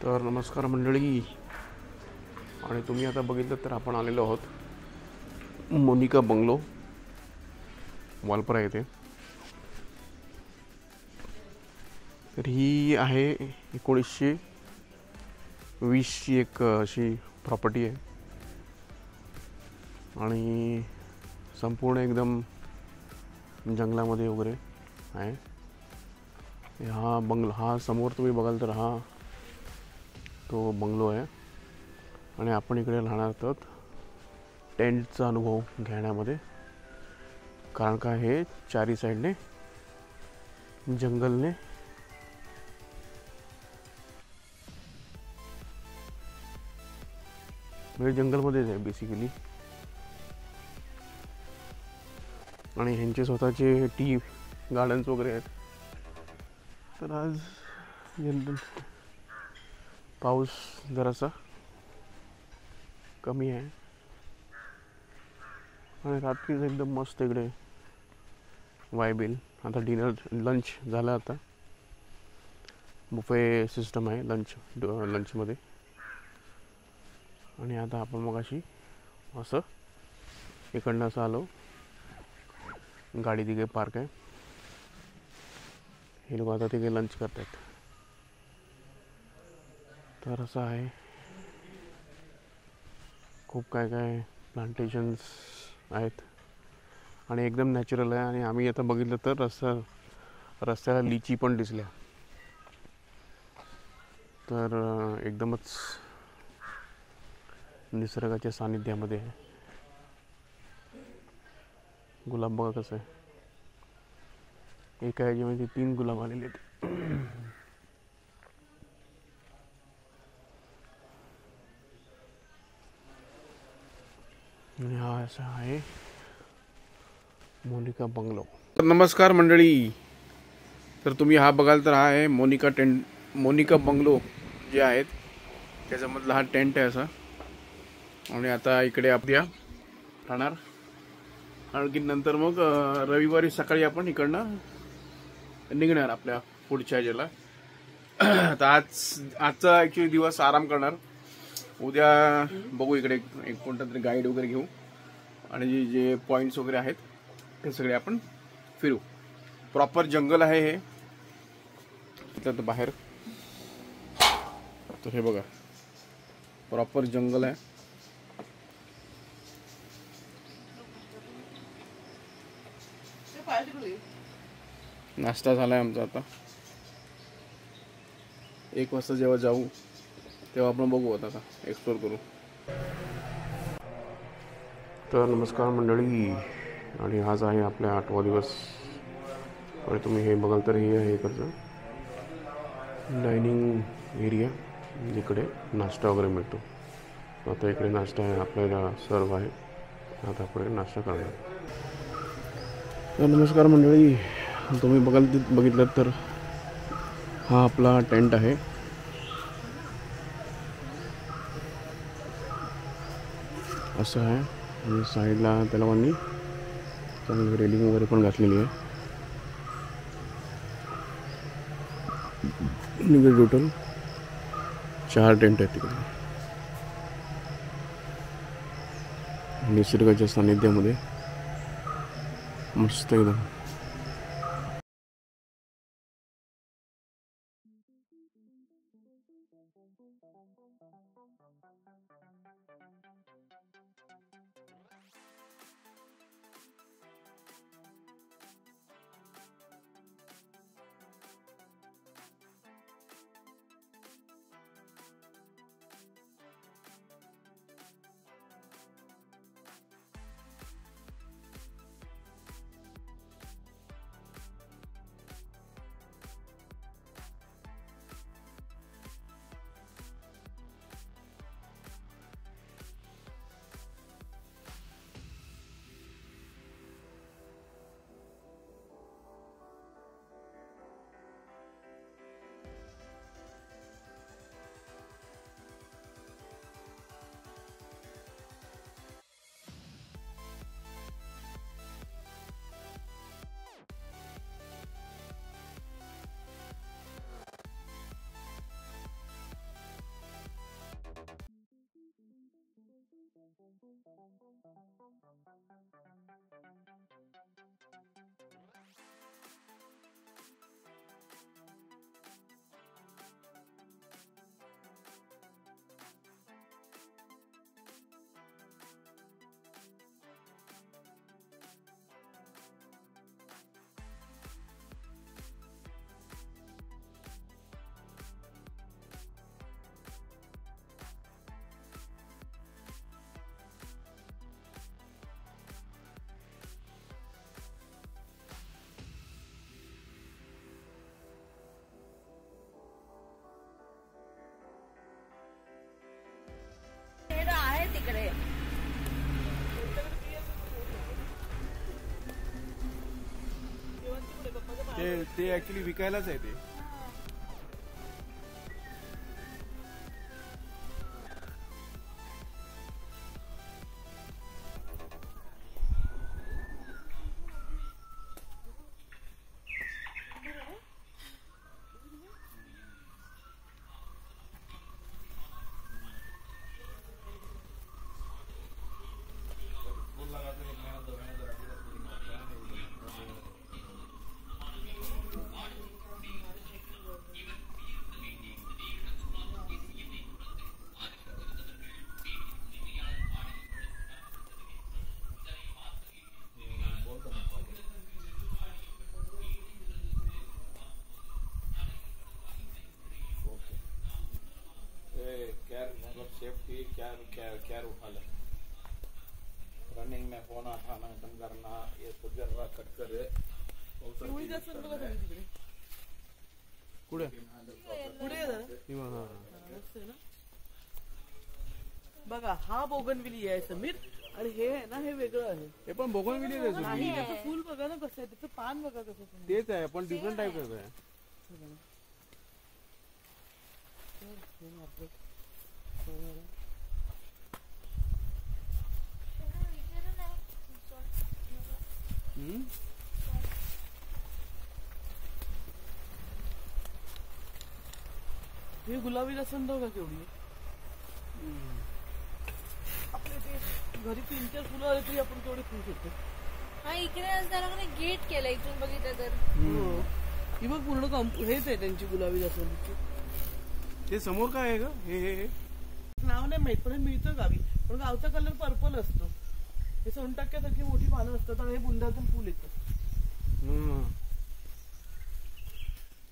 तर नमस्कार मंडळी, आणि तुम्ही आता बघितलं तर आपण आलेलो आहोत मोनिका बंगलो वालपरा येथे. तर ही आहे 1920ची एक अशी प्रॉपर्टी आहे आणि संपूर्ण एकदम जंगलामध्ये वगैरे आहे. हा समोर तुम्ही बघाल तर हा तो बंगलो आहे आणि आपण इकडे राहणार आहोत टेंटचा अनुभव घेण्यामध्ये, कारण का हे चारी साईडने जंगलने म्हणजे जंगलमध्येच आहे बेसिकली. आणि ह्यांचे स्वतःचे टी गार्डन्स वगैरे आहेत. तर आज जनरल पाऊस जरासा कमी आहे आणि रात्रीच एकदम मस्त इकडे वाईब येईल. आता लंच झालं, आता बुफे सिस्टम आहे लंचमध्ये. आणि आता आपण मग अशी असं इकडनं असं आलो, गाडी तिकडे पार्क आहे, हे लोक आता तिकडे लंच करतात. तर असं आहे, खूप काय काय प्लांटेशन्स आहेत आणि एकदम नॅचरल आहे. आणि आम्ही आता बघितलं तर रस्त्याला लिची पण दिसल्या. तर एकदमच निसर्गाच्या सानिध्यामध्ये आहे. गुलाब बघा कसं आहे, एका याच्यामध्ये 3 गुलाब आलेले आहेत. आणि हा असा आहे मोनिका बंगलो. तर नमस्कार मंडळी, तर तुम्ही हा बघाल तर हा आहे मोनिका बंगलो जे आहेत त्याच्यामधला हा टेंट आहे असा. आणि आता इकडे आपल्या राहणार, आणखी नंतर मग रविवारी सकाळी आपण इकडनं निघणार आपल्या पुढच्या ह्याला. तर आजचा ॲक्च्युली दिवस आराम करणार. उद्या बघू, इकडे एक कोणता तरी गाईड वगैरे घेऊ आणि जे पॉईंट्स वगैरे आहेत ते सगळे आपण फिरू. प्रॉपर जंगल आहे हे इथलं तर बाहेर. तर हे बघा, प्रॉपर जंगल आहे. नाश्ता झाला आहे आमचा. आता 1 वाजता जेव्हा जाऊ तेव्हा आपण बघू, आता एक्सप्लोर करू. तर नमस्कार मंडळी, आणि आज आहे आपला 8वा दिवस. आणि तुम्ही हे बघाल तर हे आहे इकडचं डायनिंग एरिया, जिकडे नाश्ता वगैरे मिळतो. आता इकडे नाश्ता आहे आपल्याला सर्व आहे. आता आपण नाश्ता करणार. तर नमस्कार मंडळी, तुम्ही बघितलं तर हा आपला टेंट आहे. असं आहे आणि साईडला त्याला वानी चांगली रेलिंग वगैरे पण घातलेली आहे. इकडे टोटल 4 टेंट आहेत तिकडे. निसर्गाच्या सानिध्यामध्ये मस्त एकदम. ते ऍक्च्युली विकायलाच आहे ते. सेफ्टी क्या उठा ले, रनिंग में फोन उठाना बंद करना, ये कुछ जरा कट करे. कुठे बघा हा बोगनविली आहे समीर, आणि हे आहे ना हे वेगळं आहे. हे पण बोगनविली नाही त्याचं फुल बघा ना कसं आहे, त्याचं पान बघा कसं. तेच आहे पण डिफरंट टाईपचं आहे. हे गुलाबी लसण बघा केवढी. आपले ते घरी 3-4 फुलं आले तरी आपण केवढे फुल शकतो. हा इकडे असताना गेट केलं इथून बघितलं तर. ही बघ पूर्ण हेच आहे त्यांची गुलाबी लसणची. ते समोर काय आहे ग? हे नाव नाही माहित पण मिळतं गावी, पण गावचा कलर पर्पल असतो. हे सोनटक्क्यासारखी मोठी पानं असतात आणि हे बुंदातून फुल येतं.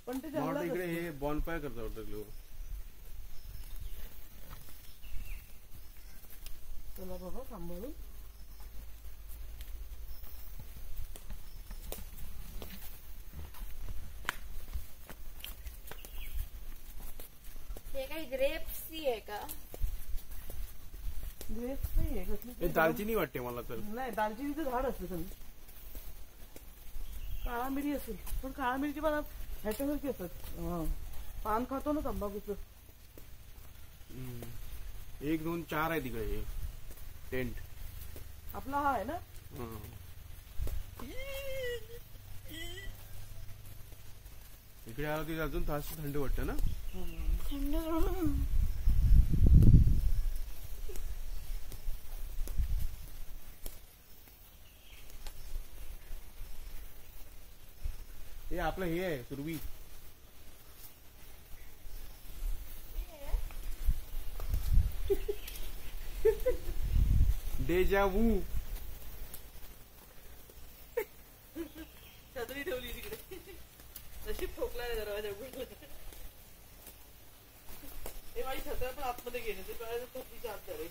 पण ते इकडे हे बॉनफायर करतात वाटतं लोक. चला बाबा सांभाळून. हे काय ग्रेप्स आहे का? ग्रेप्स नाहीये कसली. हे दालचिनी वाटते मला तर. नाही दालचिनीचं झाड असतं सगळं. काळा मिरी असेल, पण काळा मिरची पण ह्याच्यासारखी असतात. पान खातो ना तंबाखूचं. 1, 2, 4 आहे तिकडे हे टेंट. आपला हा आहे ना. इकडे आला तिथे अजून तास थंड वाटतं ना. हे आपलं हे आहे सुरवी. डेजा वू. छत्री ठेवली तिकडे, नशीब ठोकलाय दरवाजा उघडला. हे माझी छत्र्या पण आतमध्ये गेले, ते छत्रीच्या आत झाले.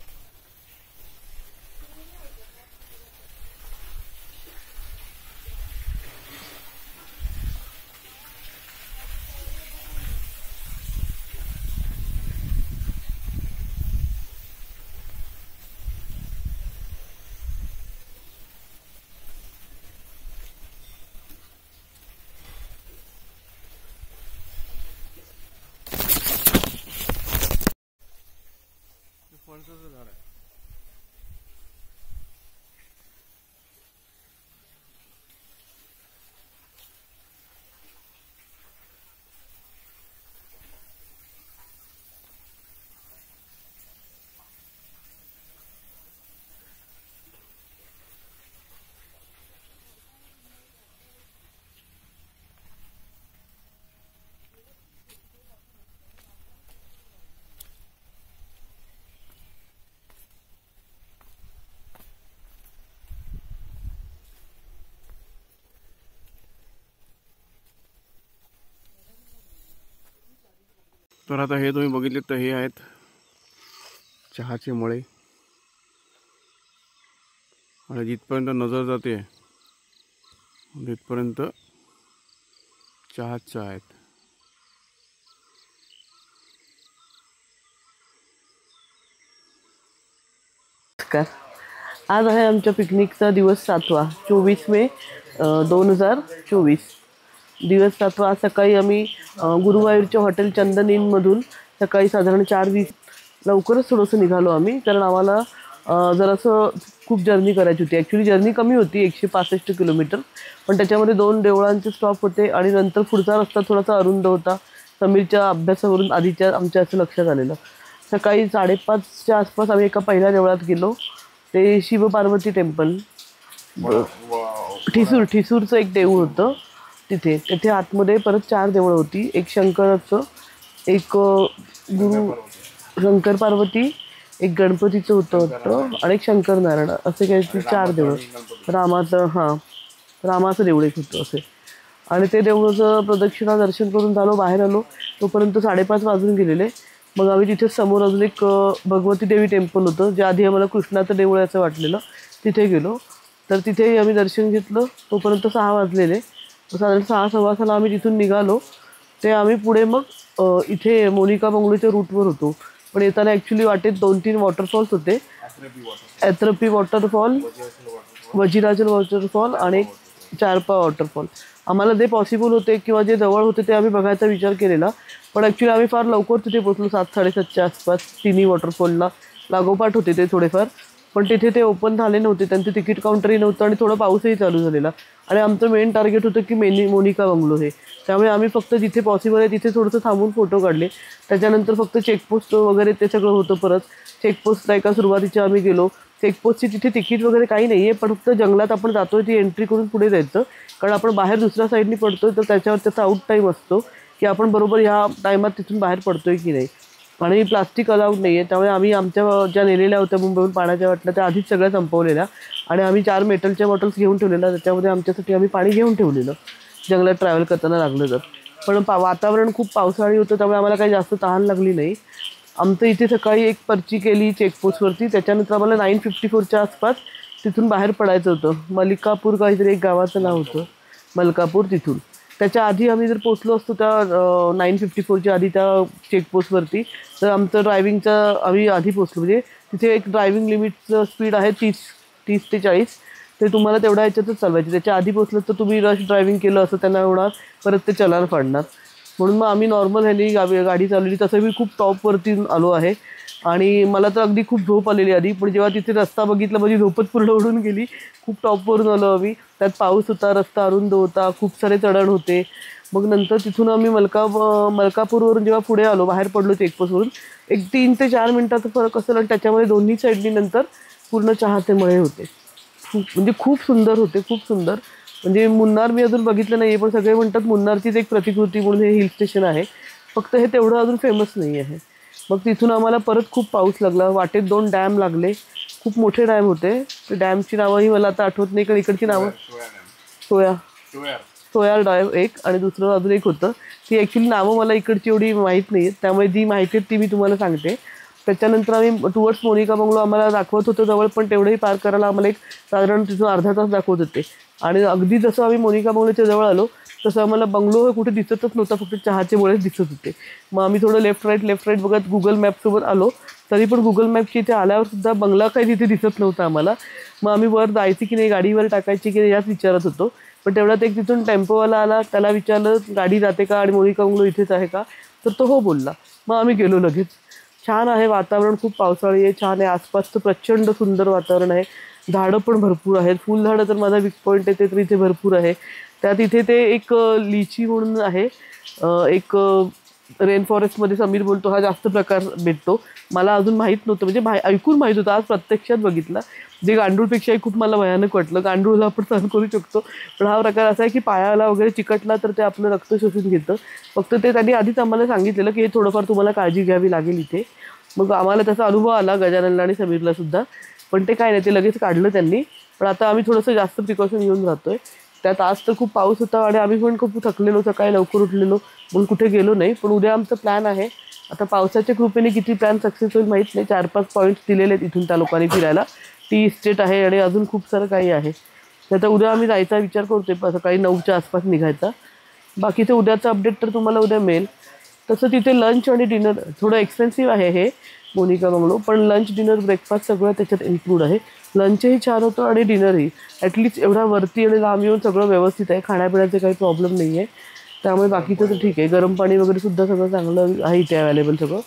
फणसाचं झाड आहे. तर आता हे तुम्ही बघितले तर हे आहेत चहाचे मळे, आणि जिथपर्यंत नजर जाते तिथपर्यंत चहाच आहेत. आज आहे आमच्या पिकनिकचा दिवस 7वा, 24 मे 2024. दिवस 7वा. आज सकाळी आम्ही गुरुवायूरच्या हॉटेल चंदन इनमधून सकाळी साधारण 4:20 लवकरच थोडंसं निघालो आम्ही, कारण आम्हाला जरासं खूप जर्नी करायची होती. ॲक्च्युली जर्नी कमी होती, 165 किलोमीटर, पण त्याच्यामध्ये 2 देवळांचे स्टॉप होते आणि नंतर पुढचा रस्ता थोडासा अरुंद होता. समीरच्या अभ्यासावरून आधीच्या आमच्या असं लक्षात आलेलं. सकाळी 5:30च्या आसपास आम्ही एका पहिल्या देवळात गेलो, ते शिवपार्वती टेम्पल. ठिसूरचं एक देऊळ होतं तिथे आतमध्ये परत 4 देवळं होती. एक शंकराचं, एक शंकर पार्वती, एक गणपतीचं होतं आणि एक शंकर नारायण, असे काही 4 देवळं. रामाचं देऊळ एक होतं असे. आणि ते देवळाचं प्रदक्षिणा दर्शन करून झालो, बाहेर आलो तोपर्यंत 5:30 वाजून गेलेले. मग आम्ही तिथे समोर अजून एक भगवती देवी टेम्पल होतं, जे आधी आम्हाला कृष्णाचं देऊळ असं वाटलेलं. तिथे गेलो, तर तिथेही आम्ही दर्शन घेतलं. तोपर्यंत 6 वाजलेले. साधारण 6:15 आम्ही तिथून निघालो. ते आम्ही पुढे मग इथे मोनिका बंगलोच्या रूटवर होतो, पण येताना ॲक्च्युली वाटेत 2-3 वॉटरफॉल्स होते. ॲत्रपी वॉटरफॉल, वजिराजल वॉटरफॉल आणि चारपा वॉटरफॉल. आम्हाला जे पॉसिबल होते किंवा जे जवळ होते ते आम्ही बघायचा विचार केलेला, पण ॲक्च्युली आम्ही फार लवकर तिथे पोचलो. 7-7:30च्या आसपास 3 वॉटरफॉलला लागोपाठ होते ते थोडेफार, पण तिथे ते ओपन झाले नव्हते. त्यांचं तिकीट काउंटरही नव्हतं आणि थोडा पाऊसही चालू झालेला. आणि आमचं मेन टार्गेट होतं की मोनिका बंगलो हे. त्यामुळे आम्ही फक्त जिथे पॉसिबल आहे तिथे थोडंसं थांबून फोटो काढले. त्याच्यानंतर फक्त चेकपोस्ट वगैरे ते सगळं होतं. परत चेकपोस्टला एका सुरुवातीच्या आम्ही गेलो. चेकपोस्टची तिथे तिकीट वगैरे काही नाही आहे, पण फक्त जंगलात आपण जातोय ती एंट्री करून पुढे जायचं, कारण आपण बाहेर दुसऱ्या साईडनी पडतोय, तर त्याच्यावर त्याचा आऊट टाईम असतो की आपण बरोबर ह्या टायमात तिथून बाहेर पडतोय की नाही. आणि प्लास्टिक अलाउड नाही आहे, त्यामुळे आम्ही आमच्या ज्या नेलेल्या होत्या मुंबईहून पाण्याच्या बाटल्या त्या आधीच सगळ्या संपवलेल्या. आणि आम्ही 4 मेटलच्या बॉटल्स घेऊन ठेवलेल्या, त्याच्यामध्ये आमच्यासाठी आम्ही पाणी घेऊन ठेवलेलं जंगलात ट्रॅव्हल करताना लागलं तर. पण वातावरण खूप पावसाळी होतं, त्यामुळे आम्हाला काही जास्त तहान लागली नाही. आमचं इथे सकाळी एक पर्ची केली चेकपोस्टवरती. त्याच्यानंतर आम्हाला 9:54च्या आसपास तिथून बाहेर पडायचं होतं. मलिकापूर काहीतरी एक गावाचं नाव होतं, मलकापूर. तिथून त्याच्या आधी आम्ही जर पोचलो असतो त्या 9:54च्या आधी त्या चेकपोस्टवरती, तर आमचं ड्रायव्हिंगचं आम्ही आधी पोचलो. म्हणजे तिथे एक ड्रायव्हिंग लिमिटचं स्पीड आहे 30 ते 40, ते तुम्हाला तेवढ्या ह्याच्यातच चालवायचे. त्याच्या आधी पोचलं तर तुम्ही रश ड्रायव्हिंग केलं असं त्यांना होणार, परत ते चलान फाडणार. म्हणून मग आम्ही नॉर्मल ह्यानी गाडी चालवली. तसं मी खूप टॉपवरती आलो आहे आणि मला तर अगदी खूप झोप आलेली आधी, पण जेव्हा तिथे रस्ता बघितला माझी झोपच पूर्ण उडून गेली. खूप टॉपवरून आलो आम्ही, त्यात पाऊस होता, रस्ता अरुंद होता, खूप सारे चढण होते. मग नंतर तिथून आम्ही मलकापूरवरून जेव्हा पुढे आलो, बाहेर पडलो चेकपोस्टवरून, एक 3 ते 4 मिनिटाचा फरक असेल. आणि त्याच्यामध्ये दोन्ही साईडनी नंतर पूर्ण चहाचे मळे होते. म्हणजे खूप सुंदर होते, खूप सुंदर. म्हणजे मुन्नार मी अजून बघितलं नाही आहे, पण सगळे म्हणतात मुन्नारचीच एक प्रतिकृती म्हणून हे हिल स्टेशन आहे, फक्त हे तेवढं अजून फेमस नाही आहे. मग तिथून आम्हाला परत खूप पाऊस लागला. वाटेत 2 डॅम लागले, खूप मोठे डॅम होते. ते डॅमची नावंही मला आता आठवत नाही, कारण इकडची नावं सोयार डॅम एक आणि दुसरं अजून एक होतं. ती ॲक्च्युली नावं मला इकडची एवढी माहीत नाही आहेत, त्यामुळे जी माहिती आहे ती मी तुम्हाला सांगते. त्याच्यानंतर आम्ही टुवर्ड्स मोनिका बंगलो आम्हाला दाखवत होतो जवळ, पण तेवढंही पार करायला आम्हाला एक साधारण तिथून अर्धा तास दाखवत होते. आणि अगदी जसं आम्ही मोनिका बंगलोच्या जवळ आलो तसं आम्हाला बंगलो हे कुठे दिसतच नव्हता, फक्त चहाचे मुळेच दिसत होते. मग आम्ही थोडं लेफ्ट राईट बघत गुगल मॅपसोबत आलो, तरी पण गुगल मॅपची इथे आल्यावर सुद्धा बंगला काही तिथे दिसत नव्हता आम्हाला. मग आम्ही वर जायची की नाही, गाडीवर टाकायची की नाही याच विचारत होतो. पण तेवढ्यात एक तिथून टेम्पोवाला आला, त्याला विचारलं गाडी जाते का आणि मोनिका बंगलो इथेच आहे का, तर तो हो बोलला. मग आम्ही गेलो लगेच. छान आहे वातावरण, खूप पावसाळी आहे, छान आहे. आसपासचं प्रचंड सुंदर वातावरण आहे. झाडं पण भरपूर आहेत. फुलझाडं तर माझा वीक पॉईंट आहे, ते तर इथे भरपूर आहे. त्यात इथे ते एक लिची म्हणून आहे, एक रेन फॉरेस्टमध्ये समीर बोलतो हा जास्त प्रकार भेटतो. मला अजून माहीत नव्हतं, म्हणजे ऐकून माहीत होतं, आज प्रत्यक्षात बघितला. जे गांडूळपेक्षाही खूप मला भयानक वाटलं. गांडूळला आपण सहन करू शकतो, पण हा प्रकार असा आहे की पायाला वगैरे चिकटला तर ते आपलं रक्त शोषून घेतं. फक्त ते त्यांनी आधीच आम्हाला सांगितलेलं की हे थोडंफार तुम्हाला काळजी घ्यावी लागेल इथे. मग आम्हाला त्याचा अनुभव आला, गजाननला आणि समीरला सुद्धा. पण ते काय नाही, ते लगेच काढलं त्यांनी. पण आता आम्ही थोडंसं जास्त प्रिकॉशन घेऊन राहतोय. त्यात आज तर खूप पाऊस होता आणि आम्ही पण खूप थकलेलो, सकाळी लवकर उठलेलो, म्हणून कुठे गेलो नाही. पण उद्या आमचं प्लॅन आहे. आता पावसाच्या कृपेने किती प्लॅन सक्सेस होईल माहीत नाही. 4-5 पॉईंट्स दिलेले आहेत इथून त्या लोकांनी फिरायला. टी इस्टेट आहे आणि अजून खूप सारं काही आहे. तर आता उद्या आम्ही जायचा विचार करतोय, सकाळी 9च्या आसपास निघायचा. बाकीचं उद्याचं अपडेट तर तुम्हाला उद्या मिळेल. तसं तिथे लंच आणि डिनर थोडं एक्सपेन्सिव्ह आहे हे मोनिका बंगलो, पण लंच डिनर ब्रेकफास्ट सगळं त्याच्यात इन्क्लूड आहे. लंचही छान होतं आणि डिनरही. ॲटलिस्ट एवढा वरती आणि लांब येऊन सगळं व्यवस्थित आहे, खाण्यापिण्याचे काही प्रॉब्लेम नाही आहे. त्यामुळे बाकीचं तर ठीक आहे. गरम पाणी वगैरे सुद्धा सगळं चांगलं आहे इथे अवेलेबल सगळं.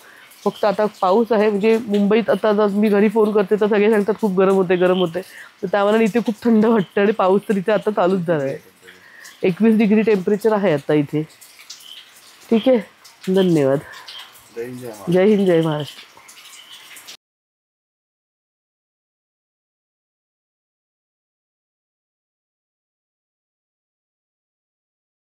फक्त आता पाऊस आहे, म्हणजे मुंबईत आता जर मी घरी फोन करते तर सगळे सांगतात खूप गरम होते गरम होते, तर त्यामुळे इथे खूप थंड वाटतं आणि पाऊस तर इथे आता चालूच झाला आहे. 21 डिग्री टेम्परेचर आहे आता इथे. ठीक आहे, धन्यवाद. जय हिंद जय महाराष्ट्र.